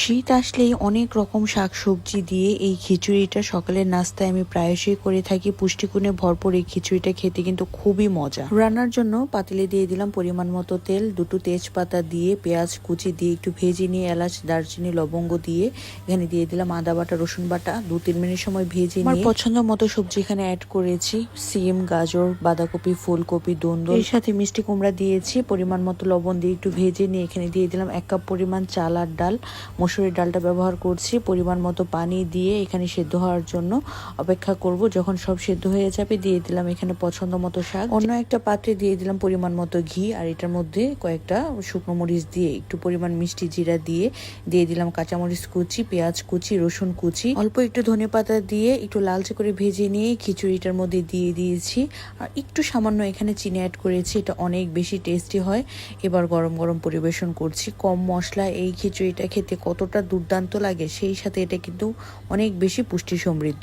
শীত আসলেই অনেক রকম শাকসবজি দিয়ে এই খিচুড়িটা সকালের নাস্তায় আমি প্রায়শই করে থাকি। পুষ্টিগুণে ভরপুর এই খিচুড়িটা খেতে কিন্তু খুবই মজা। রান্নার জন্য পাতিলে দিয়ে দিলাম পরিমাণ মতো তেল, দুটো তেজপাতা দিয়ে পেঁয়াজ কুচি দিয়ে একটু ভেজে নিয়ে এলাচ দারচিনি লবঙ্গ দিয়ে এখানে দিয়ে দিলাম আদা বাটা রসুন বাটা 2-3 মিনিট সময় ভেজে নিয়ে পছন্দ মতো সবজি এখানে অ্যাড করেছি। সিম, গাজর, বাঁধাকপি, ফুলকপি, দোন্দল, এর সাথে মিষ্টি কুমড়া দিয়েছি। পরিমাণ মতো লবণ দিয়ে একটু ভেজে নিয়ে এখানে দিয়ে দিলাম 1 কাপ পরিমাণ চাল আর ডাল, মসুরের ডালটা ব্যবহার করছি। পরিমাণ মতো পানি দিয়ে এখানে সেদ্ধ হওয়ার জন্য অপেক্ষা করব। যখন সব সেদ্ধ হয়ে যাবে দিয়ে দিলাম এখানে পছন্দ মতো শাক। অন্য একটা পাত্রে দিয়ে দিলাম পরিমাণ মতো ঘি, আর এটার মধ্যে কয়েকটা শুকনো মরিচ দিয়ে একটু পরিমাণ মিষ্টি জিরা দিয়ে দিলাম কাঁচামরিচ কুচি, পেঁয়াজ কুচি, রসুন কুচি, অল্প একটু ধনেপাতা দিয়ে একটু লালচে করে ভেজে নিয়ে খিচুড়িটার মধ্যে দিয়ে দিয়েছি। আর একটু সামান্য এখানে চিনি অ্যাড করেছি, এটা অনেক বেশি টেস্টি হয়। এবার গরম গরম পরিবেশন করছি। কম মশলা এই খিচুড়িটা খেতে কতটা দুর্দান্ত লাগে, সেই সাথে এটা কিন্তু অনেক বেশি পুষ্টি সমৃদ্ধ।